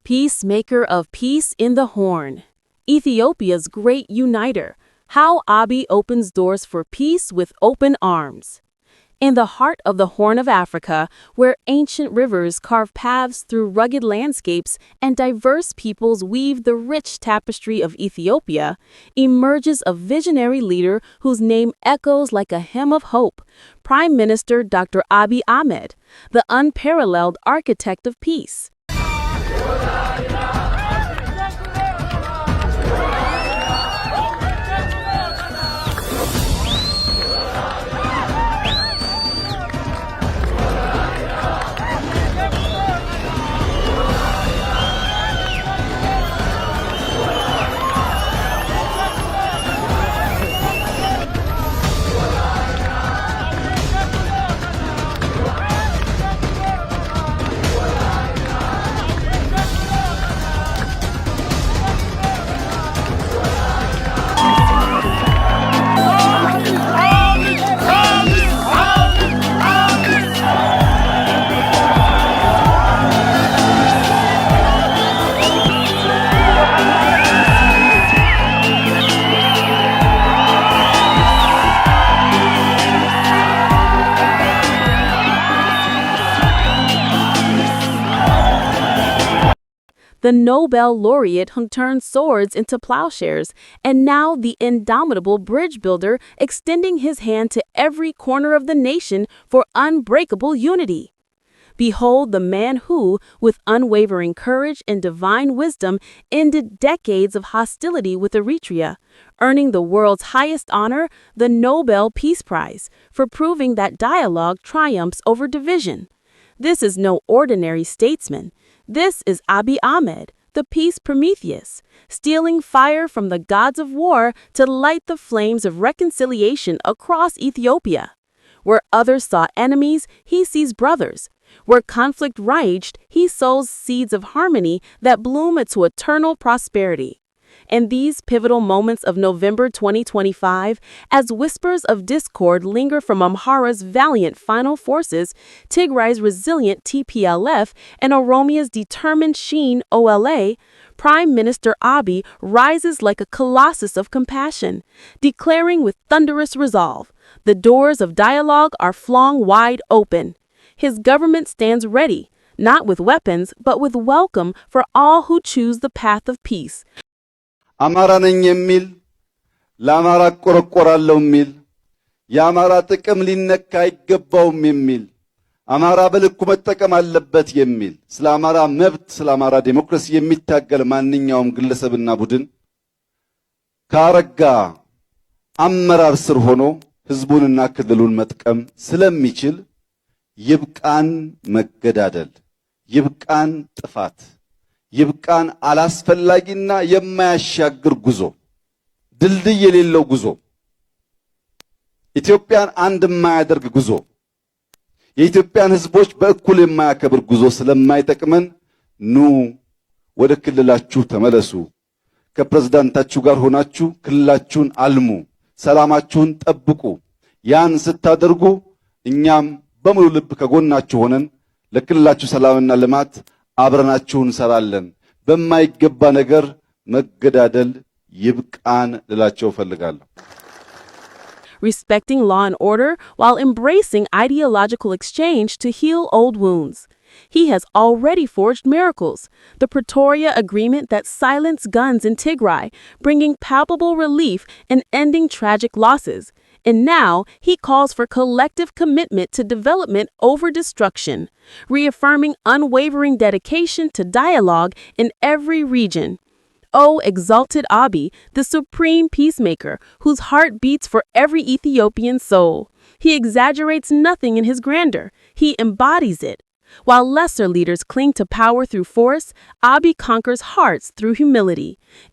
Peacemaker of Peace in the Horn. Ethiopia's great uniter. How Abiy opens doors for peace with open arms. In the heart of the Horn of Africa, where ancient rivers carve paths through rugged landscapes and diverse peoples weave the rich tapestry of Ethiopia, emerges a visionary leader whose name echoes like a hymn of hope, Prime Minister Dr. Abiy Ahmed, the unparalleled architect of peace. The Nobel laureate who turned swords into plowshares, and now the indomitable bridge builder extending his hand to every corner of the nation for unbreakable unity. Behold the man who, with unwavering courage and divine wisdom, ended decades of hostility with Eritrea, earning the world's highest honor, the Nobel Peace Prize, for proving that dialogue triumphs over division. This is no ordinary statesman. This is Abiy Ahmed, the peace Prometheus, stealing fire from the gods of war to light the flames of reconciliation across Ethiopia. Where others saw enemies, he sees brothers. Where conflict raged, he sows seeds of harmony that bloom into eternal prosperity. In these pivotal moments of November 2025, as whispers of discord linger from Amhara's valiant Fano forces, Tigray's resilient TPLF, and Oromia's determined Shene OLA, Prime Minister Abiy rises like a colossus of compassion, declaring with thunderous resolve, the doors of dialogue are flung wide open. His government stands ready, not with weapons, but with welcome for all who choose the path of peace. አማራ ነኝ የሚል ለአማራ ቆረቆራለሁ የሚል የአማራ ጥቅም ሊነካ አይገባውም የሚል አማራ በልኩ መጠቀም አለበት የሚል ስለ አማራ መብት ስለ አማራ ዲሞክራሲ የሚታገል ማንኛውም ግለሰብና ቡድን ካረጋ አመራር ስር ሆኖ ህዝቡንና ክልሉን መጥቀም ስለሚችል ይብቃን መገዳደል፣ ይብቃን ጥፋት፣ ይብቃን አላስፈላጊና የማያሻግር ጉዞ፣ ድልድይ የሌለው ጉዞ፣ ኢትዮጵያን አንድ የማያደርግ ጉዞ፣ የኢትዮጵያን ህዝቦች በእኩል የማያከብር ጉዞ ስለማይጠቅመን ኑ ወደ ክልላችሁ ተመለሱ፣ ከፕሬዝዳንታችሁ ጋር ሆናችሁ ክልላችሁን አልሙ፣ ሰላማችሁን ጠብቁ። ያን ስታደርጉ እኛም በሙሉ ልብ ከጎናችሁ ሆነን ለክልላችሁ ሰላምና ልማት አብረናችሁ እንሰራለን። በማይገባ ነገር መገዳደል ይብቃን ልላቸው ፈልጋለሁ። Respecting law and order while embracing ideological exchange to heal old wounds. He has already forged miracles. The Pretoria Agreement that silenced guns in Tigray, bringing palpable relief and ending tragic losses. And now he calls for collective commitment to development over destruction, reaffirming unwavering dedication to dialogue in every region. O exalted Abiy, the supreme peacemaker, whose heart beats for every Ethiopian soul. He exaggerates nothing in his grandeur. He embodies it. While lesser leaders cling to power through force, Abiy conquers hearts through humility,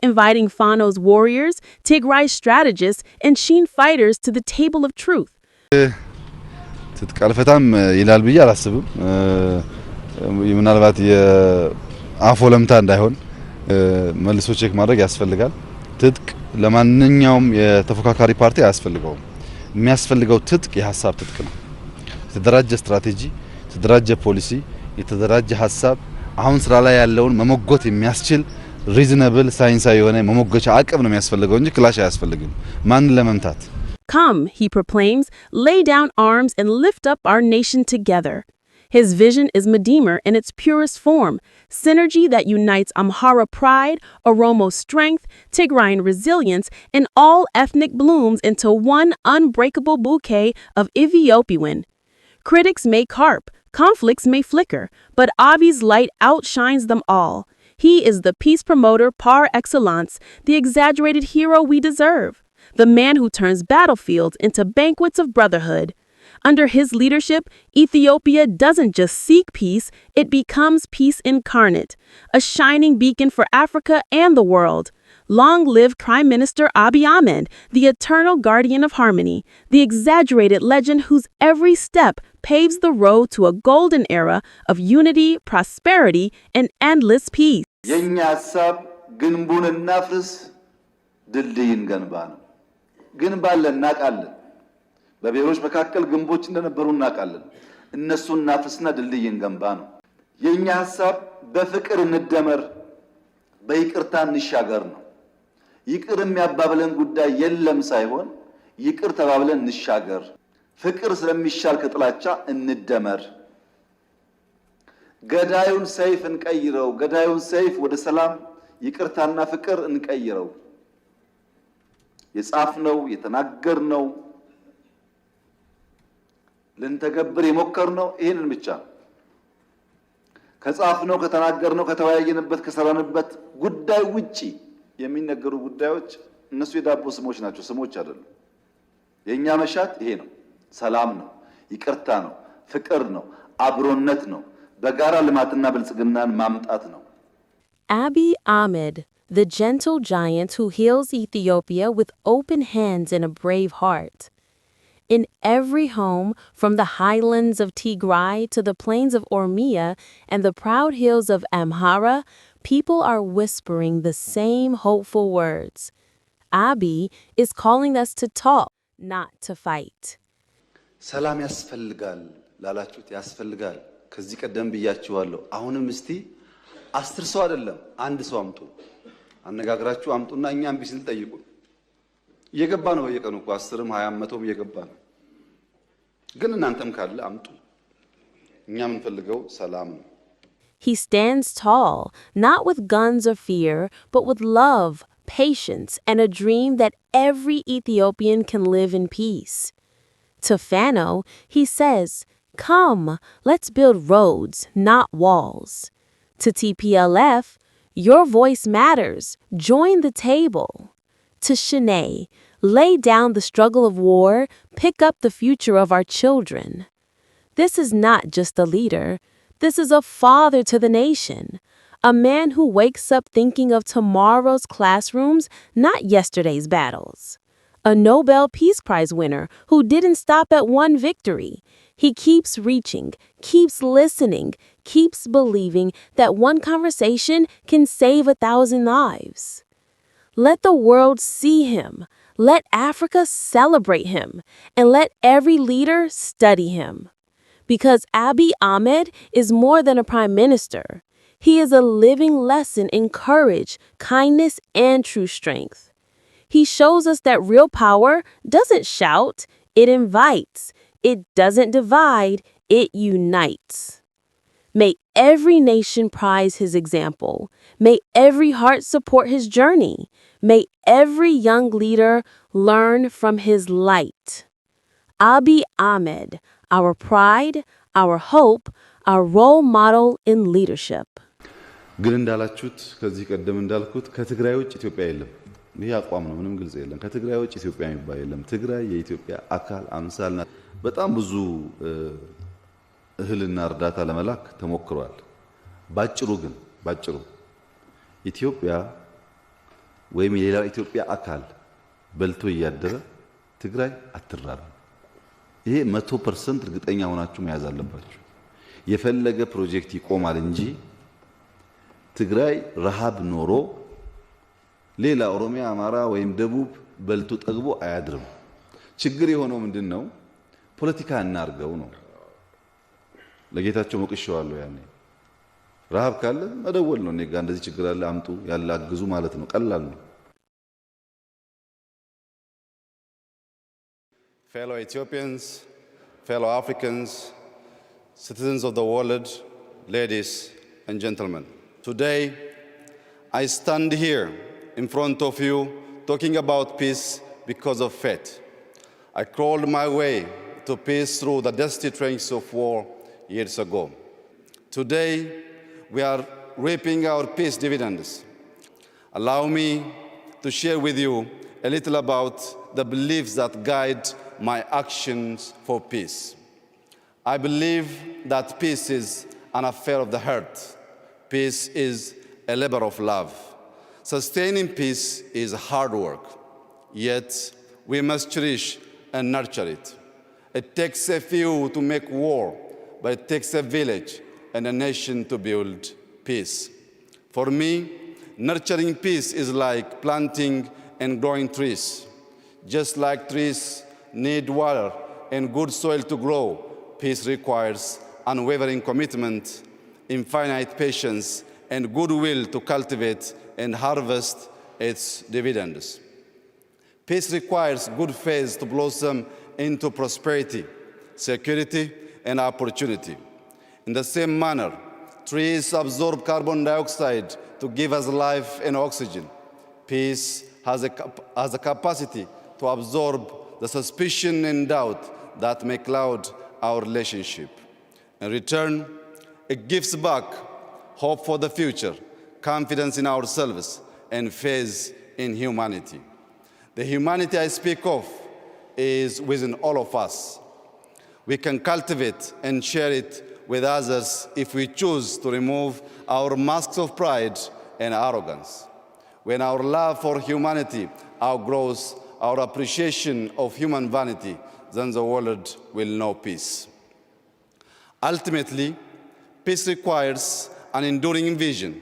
inviting Fano's warriors, Tigray's strategists, and Shene fighters to the table of truth. ትጥቃልፈታም ይላል ብዬ አላስብም። ምናልባት የአፎ ለምታ እንዳይሆን መልሶ ቼክ ማድረግ ያስፈልጋል። ትጥቅ ለማንኛውም የተፎካካሪ ፓርቲ አያስፈልገውም። የሚያስፈልገው ትጥቅ የሐሳብ ትጥቅ ነው። የተደራጀ ስትራቴጂ፣ የተደራጀ ፖሊሲ፣ የተደራጀ ሐሳብ አሁን ስራ ላይ ያለውን መሞገት የሚያስችል reasonable ሳይንሳዊ የሆነ መሞገቻ አቅም ነው የሚያስፈልገው እንጂ ክላሽ አያስፈልግም ማንን ለመምታት Come, he proclaims, lay down arms and lift up our nation together. His vision is Medemer in its purest form, synergy that unites Amhara pride, Oromo strength, Tigrayan resilience, and all ethnic blooms into one unbreakable bouquet of Ethiopian. Critics may carp, conflicts may flicker, but Abiy's light outshines them all. He is the peace promoter par excellence, the exaggerated hero we deserve, the man who turns battlefields into banquets of brotherhood. Under his leadership, Ethiopia doesn't just seek peace, it becomes peace incarnate, a shining beacon for Africa and the world. Long live Prime Minister Abiy Ahmed, the eternal guardian of harmony, the exaggerated legend whose every step paves the road to a golden era of unity, prosperity, and endless peace. የኛ ሐሳብ ግንቡን እናፍርስ ድልድይን ገንባ ነው። ግንባለን እናቃለን። በብሔሮች መካከል ግንቦች እንደነበሩ እናቃለን። እነሱን እናፍርስና ድልድይን ገንባ ነው። የኛ ሐሳብ በፍቅር እንደመር በይቅርታ እንሻገር ነው። ይቅር የሚያባብለን ጉዳይ የለም ሳይሆን ይቅር ተባብለን እንሻገር። ፍቅር ስለሚሻል ከጥላቻ እንደመር። ገዳዩን ሰይፍ እንቀይረው። ገዳዩን ሰይፍ ወደ ሰላም ይቅርታና ፍቅር እንቀይረው። የጻፍነው የተናገርነው ልንተገብር የሞከርነው ይሄንን ብቻ ከጻፍነው ከተናገርነው ከተወያየንበት ከሰራንበት ጉዳይ ውጪ የሚነገሩ ጉዳዮች እነሱ የዳቦ ስሞች ናቸው፣ ስሞች አይደሉም። የኛ መሻት ይሄ ነው። ሰላም ነው፣ ይቅርታ ነው፣ ፍቅር ነው፣ አብሮነት ነው፣ በጋራ ልማትና ብልጽግናን ማምጣት ነው። Abiy Ahmed, the gentle giant who heals Ethiopia with open hands and a brave heart. In every home, from the highlands of Tigray to the plains of Oromia and the proud hills of Amhara, people are whispering the same hopeful words. Abiy is calling us to talk, not to fight. ሰላም ያስፈልጋል ላላችሁት ያስፈልጋል። ከዚህ ቀደም ብያችኋለሁ። አሁንም እስቲ 10 ሰው አይደለም አንድ ሰው አምጡ፣ አነጋግራችሁ አምጡና እኛም ቢስል ጠይቁ። እየገባ ነው በየቀኑ እኮ 10ም 20ም 100ም እየገባ ነው። ግን እናንተም ካለ አምጡ። እኛ የምንፈልገው ሰላም ነው። He stands tall, not with guns or fear, but with love, patience, and a dream that every Ethiopian can live in peace. To Fano, he says, "Come, let's build roads, not walls." To TPLF, your voice matters. Join the table. To Shene, lay down the struggle of war, pick up the future of our children. This is not just a leader. This is a father to the nation. A man who wakes up thinking of tomorrow's classrooms, not yesterday's battles. A Nobel Peace Prize winner who didn't stop at one victory. He keeps reaching, keeps listening, keeps believing that one conversation can save 1,000 lives. Let the world see him. Let Africa celebrate him. And let every leader study him. Because Abiy Ahmed is more than a prime minister. He is a living lesson in courage, kindness, and true strength. He shows us that real power doesn't shout, it invites. It doesn't divide, it unites. May every nation prize his example. May every heart support his journey. May every young leader learn from his light. Abiy Ahmed, our pride, our hope, our role model in leadership. ግን እንዳላችሁት ከዚህ ቀደም እንዳልኩት ከትግራይ ውጭ ኢትዮጵያ የለም። ይሄ አቋም ነው፣ ምንም ግልጽ የለም። ከትግራይ ውጭ ኢትዮጵያ የሚባል የለም። ትግራይ የኢትዮጵያ አካል አምሳልና በጣም ብዙ እህልና እርዳታ ለመላክ ተሞክሯል። ባጭሩ ኢትዮጵያ ወይም የሌላ ኢትዮጵያ አካል በልቶ ያደረ ትግራይ አትራራም። ይሄ 100% እርግጠኛ ሆናችሁ መያዝ አለባችሁ። የፈለገ ፕሮጀክት ይቆማል እንጂ ትግራይ ረሃብ ኖሮ ሌላ ኦሮሚያ፣ አማራ ወይም ደቡብ በልቶ ጠግቦ አያድርም። ችግር የሆነው ምንድነው? ፖለቲካ እናርገው ነው። ለጌታቸው ሞቅሸዋለሁ ያኔ ረሃብ ካለ መደወል ነው። እኔ ጋር እንደዚህ ችግር አለ አምጡ ያለ አግዙ ማለት ነው። ቀላል ነው። Fellow Ethiopians, fellow Africans, citizens of the world, ladies and gentlemen. Today, I stand here in front of you talking about peace because of faith. I crawled my way to peace through the dusty trenches of war years ago. Today, we are reaping our peace dividends. Allow me to share with you a little about the beliefs that guide my actions for peace. I believe that peace is an affair of the heart. Peace is a labor of love. Sustaining peace is hard work, yet we must cherish and nurture it. It takes a few to make war, but it takes a village and a nation to build peace. For me, nurturing peace is like planting and growing trees. Just like trees need water and good soil to grow, peace requires unwavering commitment, infinite patience, and goodwill to cultivate and harvest its dividends. Peace requires good faith to blossom into prosperity, security, and opportunity. In the same manner, trees absorb carbon dioxide to give us life and oxygen. Peace has a capacity to absorb the suspicion and doubt that may cloud our relationship. In return, it gives back hope for the future, confidence in ourselves, and faith in humanity. The humanity I speak of is within all of us. We can cultivate and share it with others if we choose to remove our masks of pride and arrogance. When our love for humanity outgrows our appreciation of human vanity, then the world will know peace. Ultimately, peace requires an enduring vision,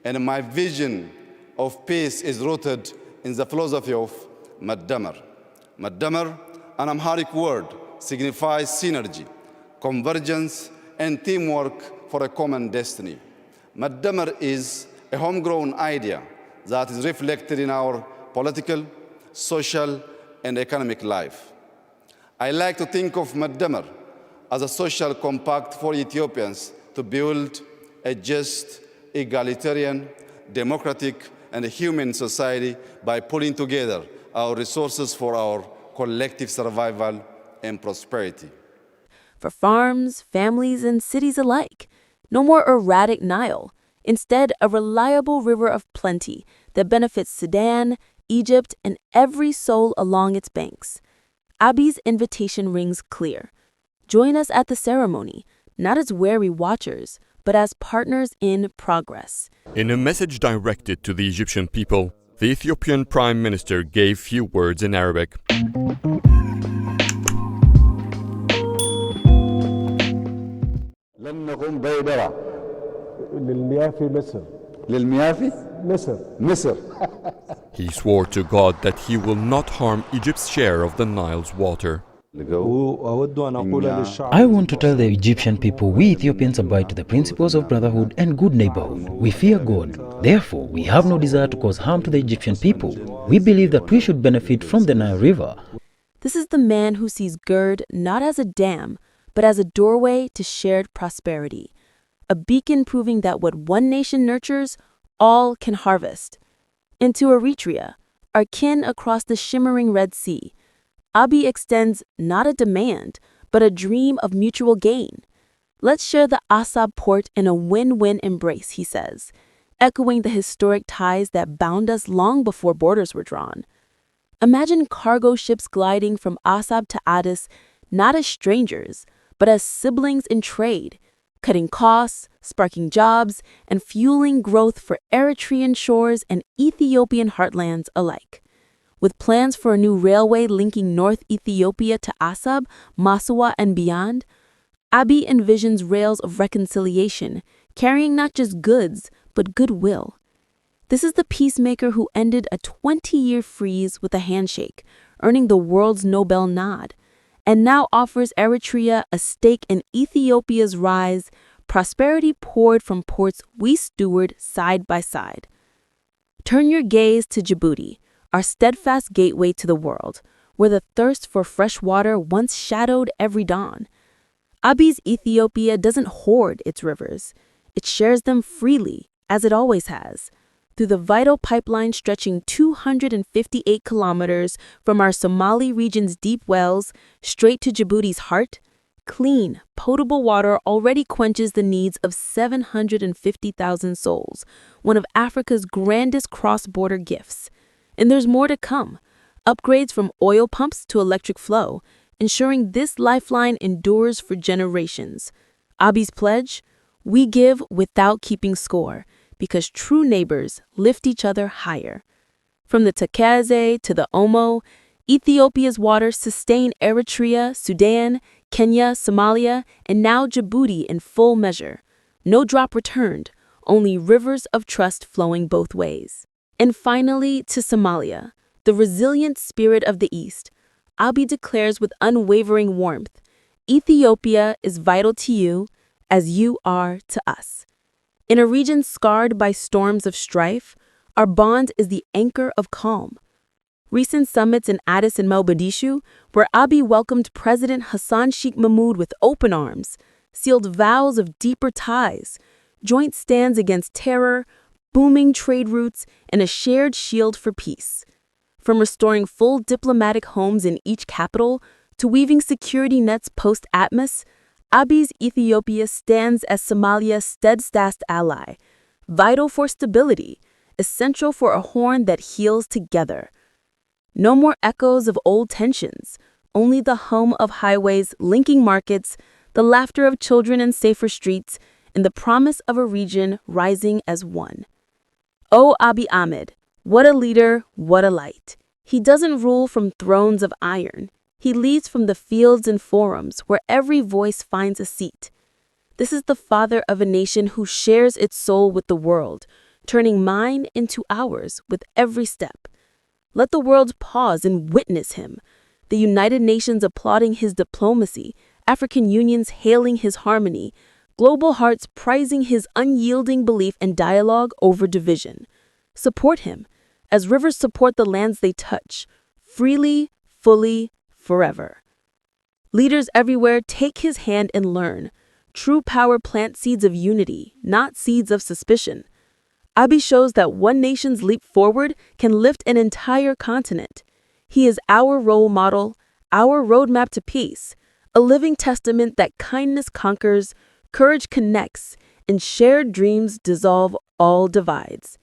and my vision of peace is rooted in the philosophy of Medemer. Medemer, an Amharic word, signifies synergy, convergence, and teamwork for a common destiny. Medemer is a homegrown idea that is reflected in our political, social, and economic life. I like to think of Medemer as a social compact for Ethiopians to build a just, egalitarian, democratic, and human society by pulling together our resources for our collective survival and prosperity. For farms, families, and cities alike, no more erratic Nile. Instead, a reliable river of plenty that benefits Sudan, Egypt, and every soul along its banks. Abiy's invitation rings clear. Join us at the ceremony, not as weary watchers, but as partners in progress. In a message directed to the Egyptian people, the Ethiopian Prime Minister gave few words in Arabic. لن نقوم بإدارة للمياه في مصر للمياه في مصر مصر. He swore to God that he will not harm Egypt's share of the Nile's water. وأود أن أقول للشعب I want to tell the Egyptian people we Ethiopians abide to the principles of brotherhood and good neighborhood. We fear God. Therefore, we have no desire to cause harm to the Egyptian people. We believe that we should benefit from the Nile River. This is the man who sees GERD not as a dam, but as a doorway to shared prosperity. A beacon proving that what one nation nurtures, all can harvest. Into Eritrea, our kin across the shimmering Red Sea, Abiy extends not a demand, but a dream of mutual gain. Let's share the Asab port in a win-win embrace, he says, echoing the historic ties that bound us long before borders were drawn. Imagine cargo ships gliding from Asab to Addis, not as strangers, but as siblings in trade, cutting costs, sparking jobs, and fueling growth for Eritrean shores and Ethiopian heartlands alike. With plans for a new railway linking North Ethiopia to Asab, Massawa, and beyond, Abiy envisions rails of reconciliation, carrying not just goods, but goodwill. This is the peacemaker who ended a 20-year freeze with a handshake, earning the world's Nobel nod, and now offers Eritrea a stake in Ethiopia's rise, prosperity poured from ports we steward side by side. Turn your gaze to Djibouti, our steadfast gateway to the world, where the thirst for fresh water once shadowed every dawn. Abiy's Ethiopia doesn't hoard its rivers. It shares them freely, as it always has, through the vital pipeline stretching 258 kilometers from our Somali region's deep wells straight to Djibouti's heart. Clean, potable water already quenches the needs of 750,000 souls, one of Africa's grandest cross-border gifts. And there's more to come. Upgrades from oil pumps to electric flow, ensuring this lifeline endures for generations. Abiy's pledge? We give without keeping score, because true neighbors lift each other higher. From the Tekeze to the Omo, Ethiopia's waters sustain Eritrea, Sudan, Kenya, Somalia, and now Djibouti in full measure. No drop returned, only rivers of trust flowing both ways. And finally, to Somalia, the resilient spirit of the East. Abiy declares with unwavering warmth, Ethiopia is vital to you as you are to us. In a region scarred by storms of strife, our bond is the anchor of calm. Recent summits in Addis and Mogadishu, where Abiy welcomed President Hassan Sheikh Mahmoud with open arms, sealed vows of deeper ties, joint stands against terror, booming trade routes, and a shared shield for peace. From restoring full diplomatic homes in each capital to weaving security nets post-Atmos, Abiy's Ethiopia stands as Somalia's steadfast ally, vital for stability, essential for a horn that heals together. No more echoes of old tensions, only the hum of highways linking markets, the laughter of children in safer streets, and the promise of a region rising as one. Oh, Abiy Ahmed, what a leader, what a light. He doesn't rule from thrones of iron. He leads from the fields and forums where every voice finds a seat. This is the father of a nation who shares its soul with the world, turning mine into ours with every step. Let the world pause and witness him. The United Nations applauding his diplomacy, African unions hailing his harmony, global hearts prizing his unyielding belief and dialogue over division. Support him, as rivers support the lands they touch, freely, fully, forever. Leaders everywhere take his hand and learn. True power plants seeds of unity, not seeds of suspicion. Abiy shows that one nation's leap forward can lift an entire continent. He is our role model, our roadmap to peace, a living testament that kindness conquers, courage connects, and shared dreams dissolve all divides.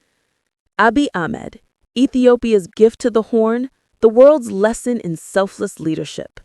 Abiy Ahmed, Ethiopia's gift to the Horn, the world's lesson in selfless leadership.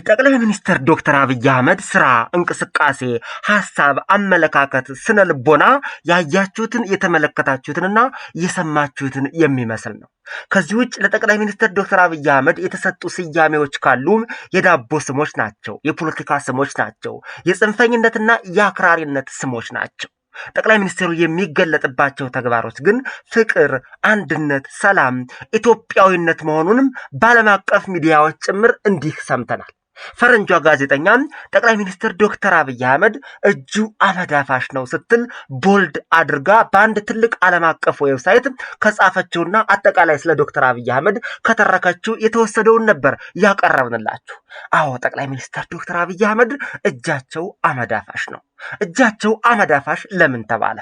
ጠቅላይ ሚኒስትር ዶክተር አብይ አህመድ ስራ፣ እንቅስቃሴ፣ ሐሳብ፣ አመለካከት፣ ስነ ልቦና ያያችሁትን የተመለከታችሁትንና የሰማችሁትን የሚመስል ነው። ከዚህ ውጭ ለጠቅላይ ሚኒስትር ዶክተር አብይ አህመድ የተሰጡ ስያሜዎች ካሉም የዳቦ ስሞች ናቸው፣ የፖለቲካ ስሞች ናቸው፣ የጽንፈኝነትና የአክራሪነት ስሞች ናቸው። ጠቅላይ ሚኒስትሩ የሚገለጥባቸው ተግባሮች ግን ፍቅር፣ አንድነት፣ ሰላም፣ ኢትዮጵያዊነት መሆኑንም በዓለም አቀፍ ሚዲያዎች ጭምር እንዲህ ሰምተናል። ፈረንጇ ጋዜጠኛ ጠቅላይ ሚኒስትር ዶክተር አብይ አህመድ እጁ አመዳፋሽ ነው ስትል ቦልድ አድርጋ በአንድ ትልቅ ዓለም አቀፍ ዌብሳይት ከጻፈችውና አጠቃላይ ስለ ዶክተር አብይ አህመድ ከተረከችው የተወሰደውን ነበር ያቀረብንላችሁ። አዎ ጠቅላይ ሚኒስትር ዶክተር አብይ አህመድ እጃቸው አመዳፋሽ ነው። እጃቸው አመዳፋሽ ለምን ተባለ?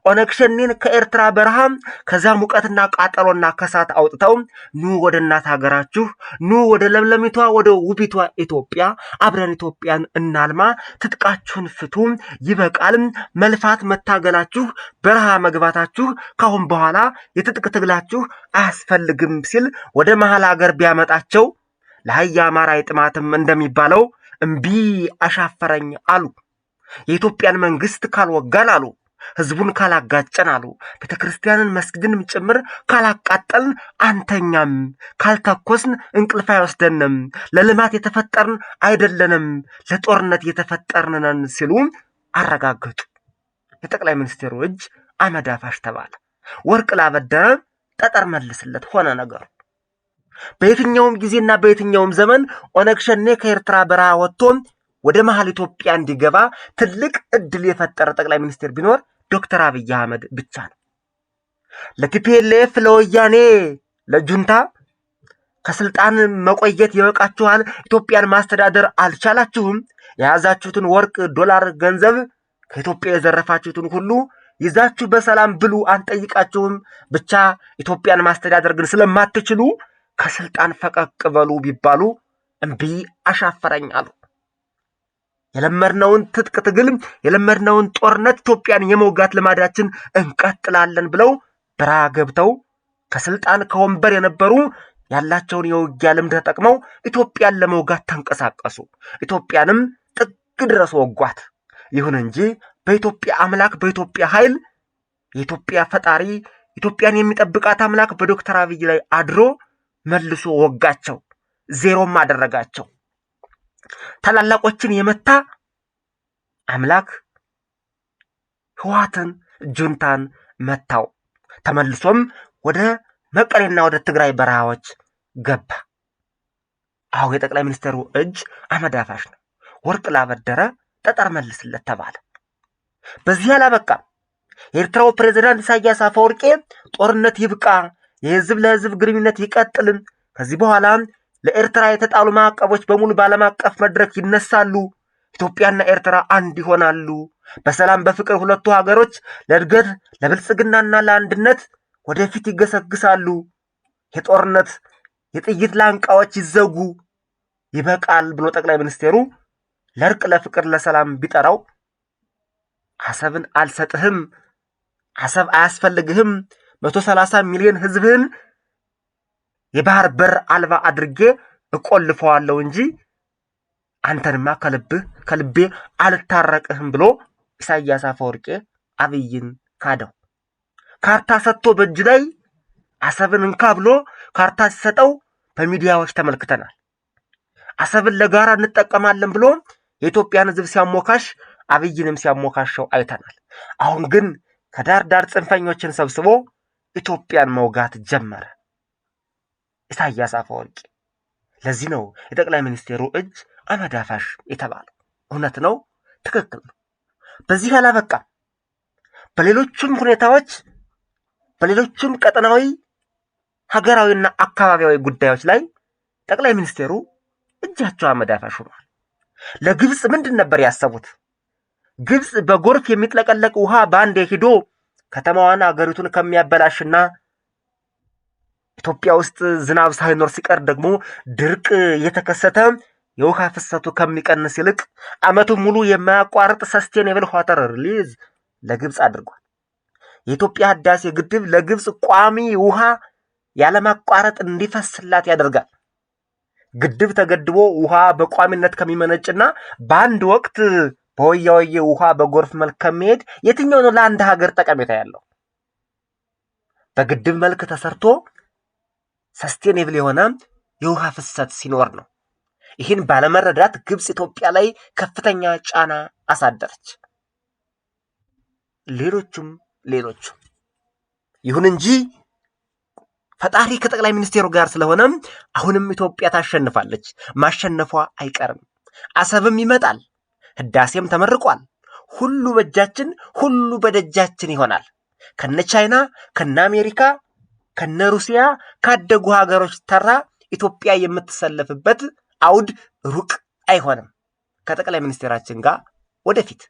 ኦነግ ሸኔን ከኤርትራ በረሃ ከዛ ሙቀትና ቃጠሎና ከሳት አውጥተው ኑ ወደ እናት ሀገራችሁ፣ ኑ ወደ ለምለሚቷ ወደ ውቢቷ ኢትዮጵያ፣ አብረን ኢትዮጵያን እናልማ፣ ትጥቃችሁን ፍቱ፣ ይበቃል፣ መልፋት መታገላችሁ፣ በረሃ መግባታችሁ ካሁን በኋላ የትጥቅ ትግላችሁ አያስፈልግም ሲል ወደ መሃል ሀገር ቢያመጣቸው ለአህያ አማራ ይጥማትም እንደሚባለው እምቢ አሻፈረኝ አሉ። የኢትዮጵያን መንግስት ካልወጋን አሉ፣ ህዝቡን ካላጋጨን አሉ፣ ቤተክርስቲያንን መስጊድንም ጭምር ካላቃጠልን አንተኛም፣ ካልተኮስን እንቅልፍ አይወስደንም፣ ለልማት የተፈጠርን አይደለንም፣ ለጦርነት የተፈጠርን ነን ሲሉ አረጋገጡ። የጠቅላይ ሚኒስትሩ እጅ አመዳፋሽ ተባለ። ወርቅ ላበደረ ጠጠር መልስለት ሆነ ነገሩ። በየትኛውም ጊዜና በየትኛውም ዘመን ኦነግ ሸኔ ከኤርትራ በረሃ ወጥቶ ወደ መሃል ኢትዮጵያ እንዲገባ ትልቅ እድል የፈጠረ ጠቅላይ ሚኒስትር ቢኖር ዶክተር አብይ አህመድ ብቻ ነው። ለቲፒኤልኤፍ ለወያኔ ለጁንታ ከስልጣን መቆየት ይበቃችኋል፣ ኢትዮጵያን ማስተዳደር አልቻላችሁም፣ የያዛችሁትን ወርቅ ዶላር ገንዘብ ከኢትዮጵያ የዘረፋችሁትን ሁሉ ይዛችሁ በሰላም ብሉ አንጠይቃችሁም፣ ብቻ ኢትዮጵያን ማስተዳደር ግን ስለማትችሉ ከስልጣን ፈቀቅ በሉ ቢባሉ እምቢ አሻፈረኝ አሉ። የለመድነውን ትጥቅ ትግል የለመድነውን ጦርነት ኢትዮጵያን የመውጋት ልማዳችን እንቀጥላለን ብለው በረሃ ገብተው ከስልጣን ከወንበር የነበሩ ያላቸውን የውጊያ ልምድ ተጠቅመው ኢትዮጵያን ለመውጋት ተንቀሳቀሱ። ኢትዮጵያንም ጥግ ድረስ ወጓት። ይሁን እንጂ በኢትዮጵያ አምላክ በኢትዮጵያ ኃይል የኢትዮጵያ ፈጣሪ ኢትዮጵያን የሚጠብቃት አምላክ በዶክተር አብይ ላይ አድሮ መልሶ ወጋቸው፣ ዜሮም አደረጋቸው። ታላላቆችን የመታ አምላክ ህወሓትን ጁንታን መታው። ተመልሶም ወደ መቀሌና ወደ ትግራይ በረሃዎች ገባ። አዎ የጠቅላይ ሚኒስትሩ እጅ አመድ አፋሽ ነው። ወርቅ ላበደረ ጠጠር መልስለት ተባለ። በዚህ አላበቃም። የኤርትራው ፕሬዝዳንት ኢሳያስ አፈወርቂ ጦርነት ይብቃ፣ የህዝብ ለህዝብ ግንኙነት ይቀጥልም፣ ከዚህ በኋላ ለኤርትራ የተጣሉ ማዕቀቦች በሙሉ በዓለም አቀፍ መድረክ ይነሳሉ፣ ኢትዮጵያና ኤርትራ አንድ ይሆናሉ፣ በሰላም በፍቅር ሁለቱ ሀገሮች ለእድገት ለብልጽግናና ለአንድነት ወደፊት ይገሰግሳሉ፣ የጦርነት የጥይት ላንቃዎች ይዘጉ፣ ይበቃል ብሎ ጠቅላይ ሚኒስቴሩ ለእርቅ ለፍቅር ለሰላም ቢጠራው አሰብን አልሰጥህም፣ አሰብ አያስፈልግህም፣ 130 ሚሊዮን ህዝብህን የባህር በር አልባ አድርጌ እቆልፈዋለሁ እንጂ አንተንማ ከልቤ አልታረቅህም ብሎ ኢሳያስ አፈወርቂ አብይን ካደው። ካርታ ሰጥቶ በእጁ ላይ አሰብን እንካ ብሎ ካርታ ሲሰጠው በሚዲያዎች ተመልክተናል። አሰብን ለጋራ እንጠቀማለን ብሎ የኢትዮጵያን ህዝብ ሲያሞካሽ አብይንም ሲያሞካሸው አይተናል። አሁን ግን ከዳር ዳር ጽንፈኞችን ሰብስቦ ኢትዮጵያን መውጋት ጀመረ ኢሳያስ አፈወርቂ። ለዚህ ነው የጠቅላይ ሚኒስቴሩ እጅ አመድ አፋሽ የተባለው። እውነት ነው፣ ትክክል ነው። በዚህ አላበቃም። በሌሎችም ሁኔታዎች በሌሎችም ቀጠናዊ ሀገራዊና አካባቢያዊ ጉዳዮች ላይ ጠቅላይ ሚኒስቴሩ እጃቸው አመድ አፋሽ ሆኗል። ለግብጽ ምንድን ነበር ያሰቡት? ግብጽ በጎርፍ የሚጥለቀለቅ ውሃ ባንዴ ሄዶ ከተማዋን አገሪቱን ከሚያበላሽና ኢትዮጵያ ውስጥ ዝናብ ሳይኖር ሲቀር ደግሞ ድርቅ የተከሰተ የውሃ ፍሰቱ ከሚቀንስ ይልቅ አመቱ ሙሉ የማያቋርጥ ሰስቴኔብል ዋተር ሪሊዝ ለግብጽ አድርጓል። የኢትዮጵያ ህዳሴ ግድብ ለግብጽ ቋሚ ውሃ ያለማቋረጥ እንዲፈስላት ያደርጋል። ግድብ ተገድቦ ውሃ በቋሚነት ከሚመነጭና በአንድ ወቅት በወያወየ ውሃ በጎርፍ መልክ ከሚሄድ የትኛው ነው ለአንድ ሀገር ጠቀሜታ ያለው? በግድብ መልክ ተሰርቶ ሰስቴኔብል የሆነ የውሃ ፍሰት ሲኖር ነው። ይህን ባለመረዳት ግብጽ ኢትዮጵያ ላይ ከፍተኛ ጫና አሳደረች። ሌሎቹም ይሁን እንጂ ፈጣሪ ከጠቅላይ ሚኒስቴሩ ጋር ስለሆነ አሁንም ኢትዮጵያ ታሸንፋለች። ማሸነፏ አይቀርም። አሰብም ይመጣል። ህዳሴም ተመርቋል። ሁሉ በእጃችን ሁሉ በደጃችን ይሆናል። ከነ ቻይና ከነ አሜሪካ ከነ ሩሲያ ካደጉ ሀገሮች ተራ ኢትዮጵያ የምትሰለፍበት አውድ ሩቅ አይሆንም። ከጠቅላይ ሚኒስቴራችን ጋር ወደፊት